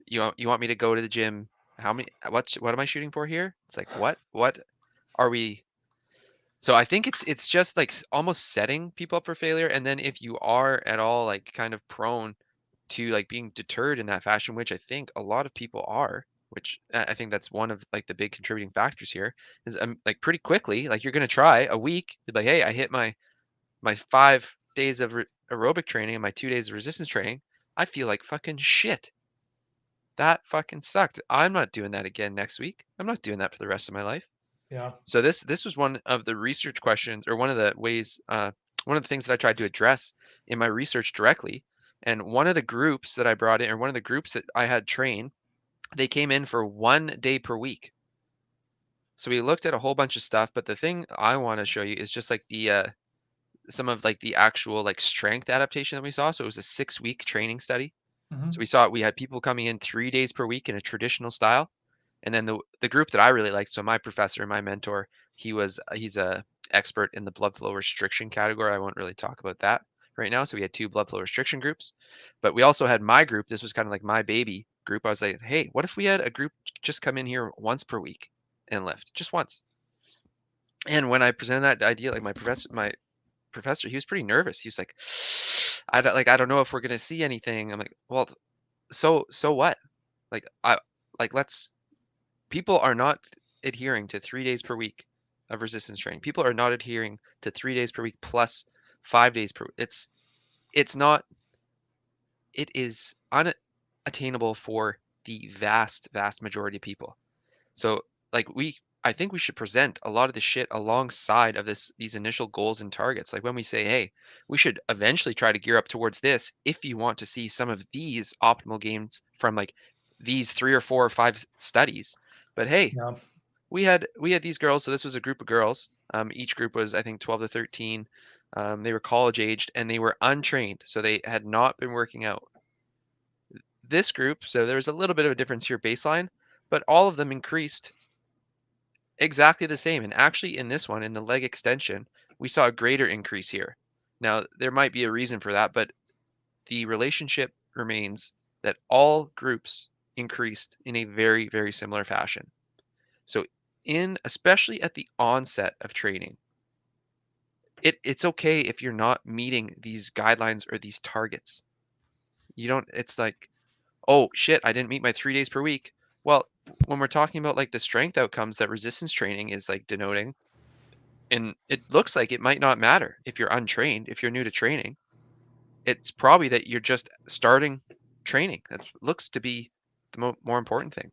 A: You want me to go to the gym? How many? What am I shooting for here? It's like what are we? So I think it's just like almost setting people up for failure. And then if you are at all like kind of prone to like being deterred in that fashion, which I think a lot of people are, which I think that's one of like the big contributing factors here, is like pretty quickly, like you're gonna try a week, you're like, hey, I hit my 5 days of aerobic training and my 2 days of resistance training. I feel like fucking shit. That fucking sucked. I'm not doing that again next week. I'm not doing that for the rest of my life.
B: Yeah.
A: So this was one of the research questions, or one of the ways, one of the things that I tried to address in my research directly. And one of the groups that I brought in, or one of the groups that I had train, they came in for 1 day per week. So we looked at a whole bunch of stuff, but the thing I want to show you is just like the some of like the actual like strength adaptation that we saw. So it was a 6-week training study. So
B: Hmm.
A: we had people coming in 3 days per week in a traditional style. And then the group that I really liked, so my professor, my mentor, he's a expert in the blood flow restriction category. I won't really talk about that right now. So we had 2 blood flow restriction groups, but we also had my group. This was kind of like my baby group. I was like, hey, what if we had a group just come in here once per week and lift just once? And when I presented that idea, like my professor, he was pretty nervous. He was like, I don't know if we're gonna see anything. I'm like, well, so what? Like let's people are not adhering to 3 days per week of resistance training. People are not adhering to 3 days per week plus 5 days per. It's not. It is unattainable for the vast majority of people. So like I think we should present a lot of the shit alongside of these initial goals and targets. Like when we say, hey, we should eventually try to gear up towards this if you want to see some of these optimal gains from like these 3 or 4 or 5 studies. But hey,
B: Yeah.
A: we had these girls, so this was a group of girls. Each group was, I think, 12 to 13. They were college aged and they were untrained, so they had not been working out. This group, so there was a little bit of a difference here baseline, but all of them increased exactly the same. And actually, in this one, in the leg extension, we saw a greater increase here. Now, there might be a reason for that, but the relationship remains that all groups increased in a very, very similar fashion. So especially at the onset of training, it's okay if you're not meeting these guidelines or these targets. You don't, it's like, oh shit, I didn't meet my 3 days per week. Well, when we're talking about like the strength outcomes that resistance training is like denoting, and it looks like it might not matter if you're untrained, if you're new to training. It's probably that you're just starting training. That looks to be the more important thing.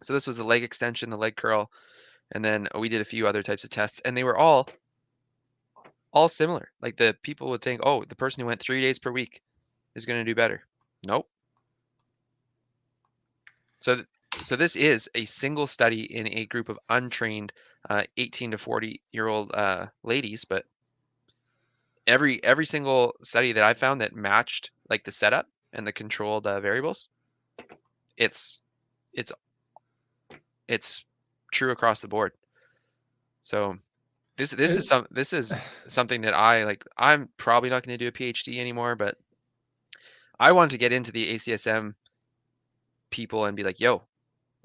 A: So this was the leg extension, the leg curl, and then we did a few other types of tests, and they were all similar. Like the people would think, oh, the person who went 3 days per week is going to do better. Nope. So so this is a single study in a group of untrained 18 to 40-year-old ladies, but every single study that I found that matched like the setup and the controlled variables, it's it's it's true across the board. So this is something that I like. I'm probably not going to do a PhD anymore, but I wanted to get into the ACSM people and be like, yo,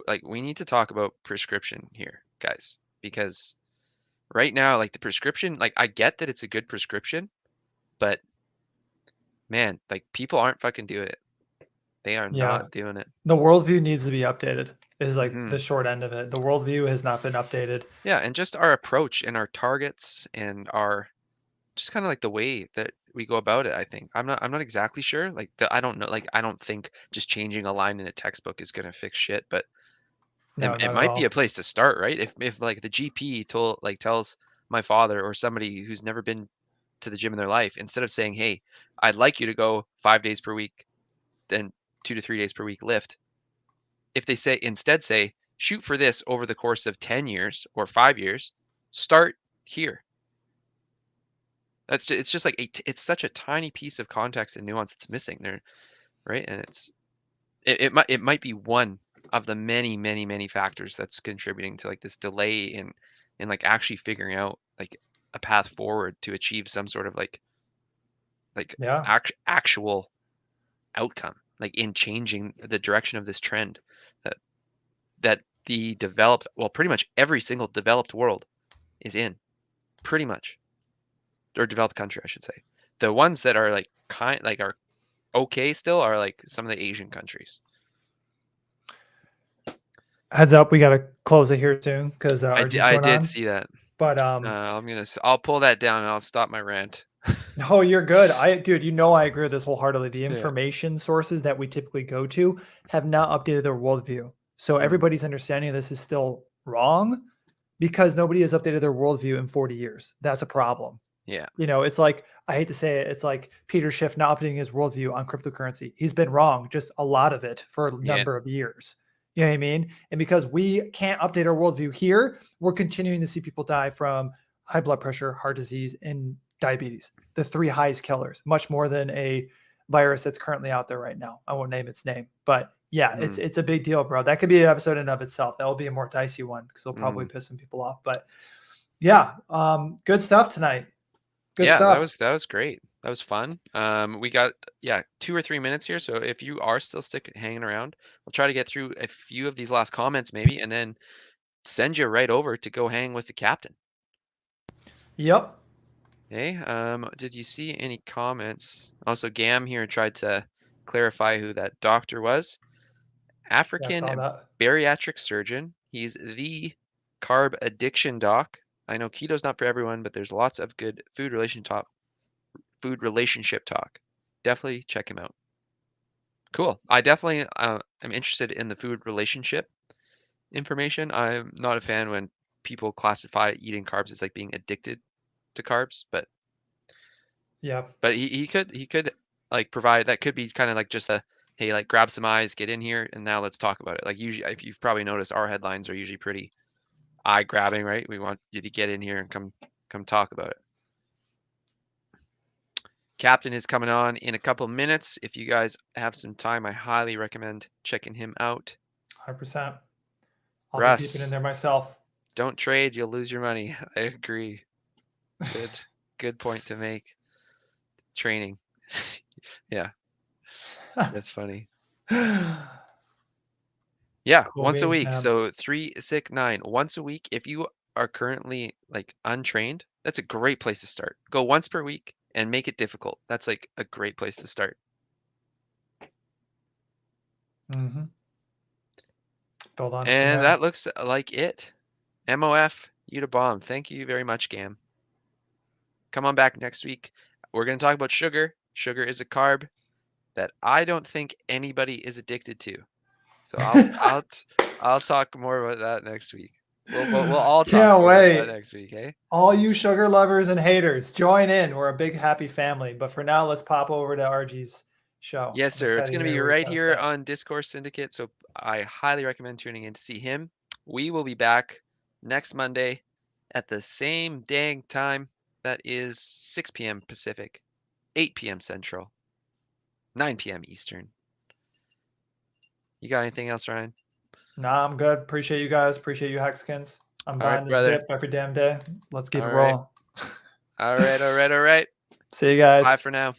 A: like we need to talk about prescription here, guys, because right now, like the prescription, like I get that it's a good prescription, but man, like people aren't fucking doing it. They are
B: Yeah.
A: not doing it.
B: The worldview needs to be updated, is like
A: Hmm.
B: the short end of it. The worldview has not been updated.
A: Yeah, and just our approach and our targets and our just kind of like the way that we go about it, I think. I'm not exactly sure. Like I don't know, like I don't think just changing a line in a textbook is gonna fix shit, but
B: No,
A: it
B: not at
A: might be a
B: all.
A: place to start, right? If like the GP tells my father or somebody who's never been to the gym in their life, instead of saying, hey, I'd like you to go 5 days per week, then 2 to 3 days per week lift, if they instead say shoot for this over the course of 10 years or 5 years, start here. It's just like it's such a tiny piece of context and nuance that's missing there, right? And it might be one of the many many many factors that's contributing to like this delay in like actually figuring out like a path forward to achieve some sort of like
B: Yeah.
A: actual outcome, like in changing the direction of this trend that the developed, well, pretty much every single developed world is in, pretty much, or developed country, I should say. The ones that are like are okay still are like some of the Asian countries.
B: Heads up, we got to close it here soon because RG's
A: I
B: going
A: did
B: on.
A: see that.
B: But
A: I'll pull that down and I'll stop my rant.
B: no, you're good. Dude, I agree with this wholeheartedly. The
A: Yeah.
B: information sources that we typically go to have not updated their worldview. So
A: Mm.
B: everybody's understanding of this is still wrong because nobody has updated their worldview in 40 years. That's a problem.
A: Yeah.
B: It's like, I hate to say it, it's like Peter Schiff not updating his worldview on cryptocurrency. He's been wrong, just a lot of it for a
A: Yeah.
B: number of years. You know what I mean? And because we can't update our worldview here, we're continuing to see people die from high blood pressure, heart disease, and diabetes. The three highest killers, much more than a virus that's currently out there right now. I won't name its name, but yeah,
A: Mm.
B: it's a big deal, bro. That could be an episode in of itself. That will be a more dicey one because it'll probably
A: Mm.
B: piss some people off. But yeah, good stuff tonight. Good
A: Yeah,
B: stuff.
A: that was great. That was fun. We got 2 or 3 minutes here, so if you are still hanging around, we'll try to get through a few of these last comments maybe, and then send you right over to go hang with the captain.
B: Yep.
A: Hey, did you see any comments? Also, Gam here tried to clarify who that doctor was.
B: Yeah, I
A: African
B: saw that.
A: bariatric surgeon. He's the carb addiction doc. I know keto's not for everyone, but there's lots of good food relationship talk. Definitely check him out. Cool. I definitely am interested in the food relationship information. I'm not a fan when people classify eating carbs as like being addicted to carbs, but
B: Yeah.
A: but he could like provide, that could be kind of like just a, hey, like grab some eyes, get in here, and now let's talk about it. Like usually, if you've probably noticed, our headlines are usually pretty eye grabbing, right? We want you to get in here and come talk about it. Captain is coming on in a couple minutes. If you guys have some time, I highly recommend checking him out.
B: 100%. I'll
A: Russ,
B: be peeping in there myself.
A: Don't trade, you'll lose your money. I agree. Good point to make. Training. Yeah. That's funny. Yeah,
B: Cool
A: once a
B: beans,
A: week.
B: man.
A: So 3, 6, 9. Once a week. If you are currently like untrained, that's a great place to start. Go once per week and make it difficult. That's like a great place to start.
B: Mm-hmm. Build on it from
A: And
B: there.
A: that looks like it. MOF, you to bomb. Thank you very much, Gam. Come on back next week. We're going to talk about sugar. Sugar is a carb that I don't think anybody is addicted to. So I'll talk more about that next week. We'll all talk more about that next week, eh?
B: All you sugar lovers and haters, join in. We're a big happy family. But for now, let's pop over to RG's show.
A: Yes,
B: I'm
A: sir. It's
B: excited
A: going to
B: hear
A: be
B: what he's
A: right
B: gonna
A: here
B: say.
A: on Discourse Syndicate. So I highly recommend tuning in to see him. We will be back next Monday at the same dang time. That is 6 p.m. Pacific, 8 p.m. Central, 9 p.m. Eastern. You got anything else, Ryan?
B: Nah, I'm good. Appreciate you guys. Appreciate you, Hexkins. I'm
A: All right,
B: buying this
A: brother.
B: dip every damn day. Let's keep it
A: All right.
B: rolling.
A: All right.
B: See you guys.
A: Bye for now.